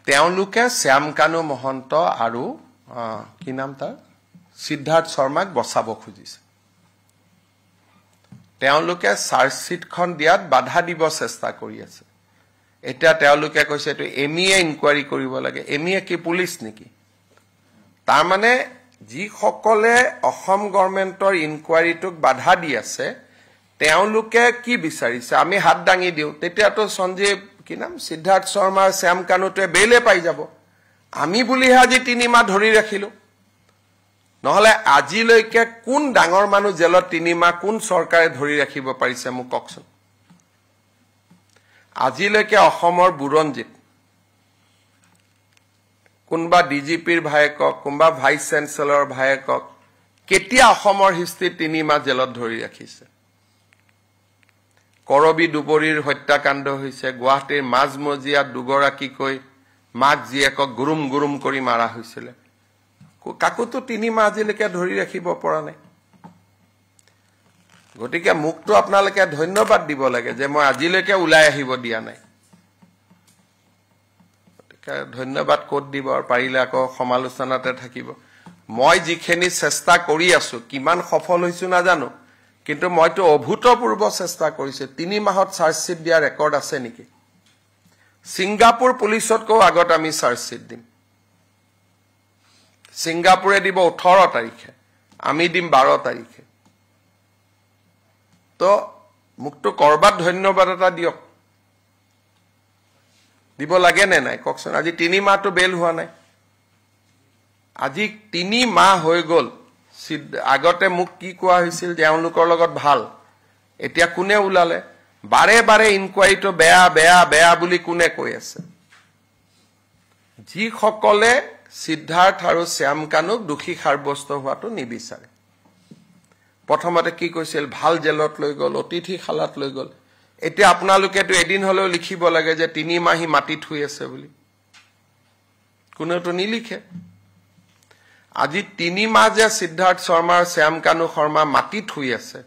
তেওঁলোকে শ্যামকানু মহন্ত আৰু কি নাম তাৰ সিদ্ধাৰ্থ শৰ্মাক বচাব খুজিছে তেওঁলোকে চাৰ্জশিটখন দিয়াত বাধা দিব চেষ্টা কৰি আছে এটা তেওঁলোকে কৈছে এটো এমইএ ইনকুৱাৰি কৰিব লাগে এমইএ কি পুলিচ নেকি তাৰ মানে যি সকলে অসম গৱৰ্ণমেণ্টৰ ইনকুৱাৰিটোক বাধা দি আছে তেওঁলোকে কি বিচাৰিছে আমি হাত দাঙি দিও তেতিয়াতো সঞ্জীৱ কি নাম সিদ্ধাৰ্থ শৰ্মা শ্যামকানুতে বেলে পাই যাব আমি বুলিহে আজি 3 মাহ ধৰি ৰাখিলো নহলে আজিলৈকে কোন ডাঙৰ মানুহ জেলত 3 মাহ কোন চৰকাৰে ধৰি ৰাখিব পাৰিছে মোক কওকচোন আজিলৈকে অসমৰ বুৰঞ্জীত কোনবা ডিজিপিৰ ভায়েকক কোনবা ভাইস চেঞ্চেলৰ ভায়েকক কেতিয়া অসমৰ হিষ্ট্ৰীত 3 মাহ জেলত ধৰি ৰাখিছে কৰবি দুবৰীৰ হত্যাকাণ্ড হৈছে গুৱাহাটীৰ মাজমজিয়াত দুগৰাকীকৈ মাক জীয়েকক গুৰুম কৰি মাৰা হৈছিল কাকুতো 3 মাহ আজিলৈকে ধৰি ৰাখিব পৰা নাই গতিকে মুক্ত আপোনালোকে ধন্যবাদ দিব লাগে যে মই আজিলৈকে উলাই আহিব দিয়া নাই গতিকে ধন্যবাদ কোট দিব আৰু পাৰিলে আকৌ সমালোচনাতে থাকিব মই যিখিনি চেষ্টা কৰি আছো কিমান সফল হৈছো না জানো কিন্তু মইতো অভূতপূৰ্ব চেষ্টা কৰিছে 3 মাহত চাৰ্জশিট দিয়া ৰেকৰ্ড আছে নেকি সিঙ্গাপুৰ পুলিচতকৈ আগত আমি চাৰ্জশিট দিম সিঙ্গাপুৰে দিব 18 তাৰিখে আমি দিম 12 তাৰিখে তো মুক্ত কৰবাত ধন্যবাদ এটা দিয়ক দিব লাগে নে নাই ককচোন আজি 3 মাহটো বেল হোৱা নাই আজি 3 মাহ হৈ গল আগতে মুক কি কোৱা হৈছিল তেওঁলোকৰ লগত ভাল এতিয়া কোনে উলালে বাৰে বাৰে ইনকুৱাৰিটো বেয়া বুলি কোনে কৈ আছে যি সকলে সিদ্ধাৰ্থ আৰু শ্যামকানুক দোষী সাব্যস্ত হোৱাটো নিবিচাৰে প্ৰথমতে কি কৈছিল ভাল জেলত লৈ গল অতিথি খালাত লৈ গল এতিয়া আপোনালোকেটো এদিন হলেও লিখিব লাগে যে 3 মাহি মাটি থুই আছে বুলি কোনেটো নিলিখে আজি 3 মাহ যে সিদ্ধাৰ্থ শৰ্মা আৰু শ্যামকানু শৰ্মা মাটি থুই আছে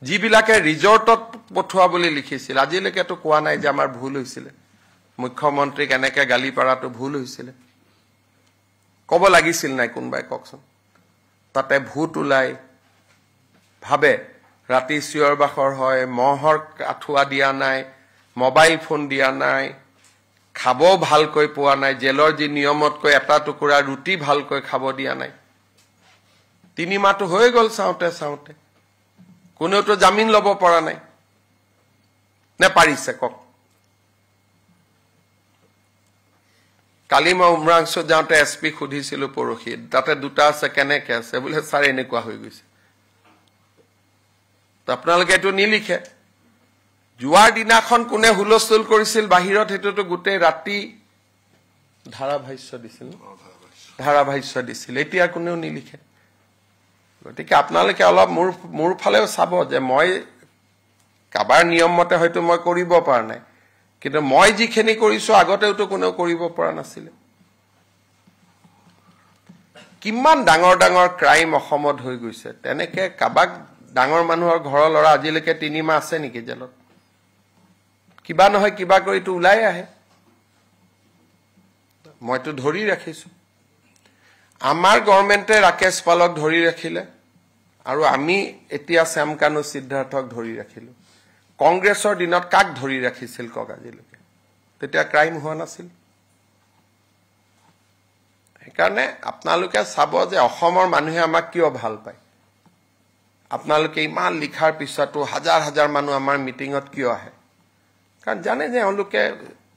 যিবিলাকে ৰিজৰ্টত পঠোৱা বুলি লিখিছিল আজিলৈকেটো কোৱা নাই যে আমাৰ ভুল হৈছিল মুখ্যমন্ত্ৰীক এনেকে গালি পাৰাটো ভুল হৈছিল কব লাগিছিল নাই কোনবাই ককচোন তাতে ভূত উলাই ভাবে ৰাতি চিঞৰ বাখৰ হয় মহৰ আঠুৱা দিয়া নাই মোবাইল ফোন দিয়া নাই খাব ভালকৈ পোৱা নাই জেলৰ যি নিয়মতকৈ এটা টুকুৰা ৰুটি ভালকৈ খাব দিয়া নাই 3 মাহটো হৈ গল চাওতে কোনেওটো জামিন লব পৰা নাই নে পাৰিছে কক কালি মই উমৰাংশু যাওঁতে এসপি খুধিছিলো পৰখি তাতে দুটা আছে কেনেকে আছে বোলে ছাৰ এনেকুৱা হৈ গৈছে আপোনালোকে এটো নিলিখে জুৱাৰ দিনাখন কোনে হুলস্থুল কৰিছিল বাহিৰত হেতুটো গোটেই ৰাতি ধাৰাভাষ্য দিছিল এতিয়া কোনেও নিলিখে গতিকে আপোনালোকে অলপ মোৰ ফালেও চাব যে মই কাবাৰ নিয়ম মতে হয়তো মই কৰিব পৰা নাই কিন্তু মই যিখিনি কৰিছো আগতেওটো কোনেও কৰিব পৰা নাছিল কিমান ডাঙৰ ক্ৰাইম অসমত হৈ গৈছে তেনেকে কাবাক ডাঙৰ মানুহৰ ঘৰৰ লৰা আজিলৈকে 3 মাহ আছে নেকি জেলত কিবা নহয় কিবা কৰিটো উলাই আহে মইতো ধৰি ৰাখিছো আমাৰ গৱৰ্ণমেণ্টে ৰাকেশ পালক ধৰি ৰাখিলে আৰু আমি এতিয়া শ্যামকানু সিদ্ধাৰ্থক ধৰি ৰাখিলো কংগ্ৰেছৰ দিনত কাক ধৰি ৰাখিছিল কক আজিলৈকে তেতিয়া ক্ৰাইম হোৱা নাছিল সেইকাৰণে আপোনালোকে চাব যে অসমৰ মানুহে আমাক কিয় ভাল পায় আপোনালোকে ইমান লিখাৰ পিছতো হাজাৰ মানুহ আমাৰ মিটিঙত কিয় আহে কাৰণ জানে যে তেওঁলোকে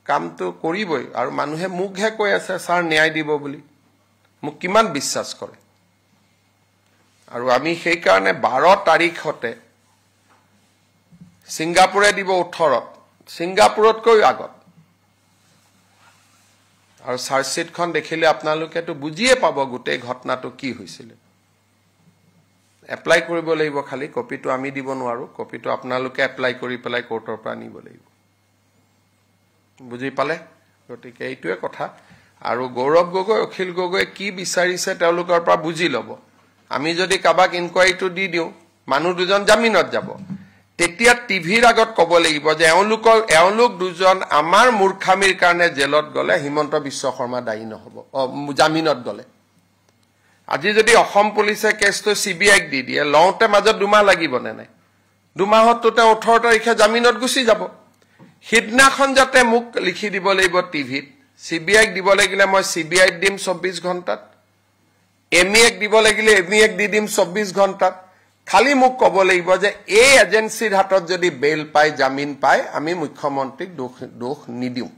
কামটো কৰিবই আৰু মানুহে মুখহে কৈ আছে ছাৰ ন্যায় দিব বুলি মোক কিমান বিশ্বাস কৰে আৰু আমি সেই কাৰণে 12 তাৰিখতে সিঙ্গাপুৰে দিব 18 সিঙ্গাপুৰতকৈ আগত আৰু চাৰ্জশিটখন দেখিলে আপোনালোকেটো বুজিয়ে পাব গোটেই ঘটনাটো কি হৈছিল এপ্লাই কৰিব লাগিব খালি কপিটো আমি দিব নোৱাৰো কপিটো আপোনালোকে এপ্লাই কৰি পেলাই কোৰ্টৰ পৰা নিব লাগিব বুজি পালে গতিকে এইটোৱে কথা আৰু গৌৰৱ গগৈ অখিল গগৈ কি বিচাৰিছে তেওঁলোকৰ পৰা বুজি লব আমি যদি কাবাক ইনকুৱাৰিটো দি দিও মানুহ দুজন জামিনত যাব তেতিয়া টিভিৰ আগত ক'ব লাগিব যে এওঁলোক দুজন আমাৰ মূৰ্খামিৰ কাৰণে জেলত গ'লে হিমন্ত বিশ্ব শৰ্মা দায়ী নহ'ব জামিনত গ'লে আজি যদি অসম পুলিচে কেছটো CBIক দি দিয়ে লওঁতে মাজত 2 মাহ লাগিব নে নাই 2 মাহত তেওঁ 18 তাৰিখে জামিনত গুচি যাব সিদিনাখন যাতে মোক লিখি দিব লাগিব টিভিত CBIক দিব লাগিলে মই CBIক দিম 24 ঘণ্টাত MEক দিব লাগিলে MEক দি দিম 24 ঘণ্টাত খালি মোক ক'ব লাগিব যে এই এজেন্সিৰ হাতত যদি বেল পায় জামিন পায় আমি মুখ্যমন্ত্ৰীক দোষ নিদিওঁ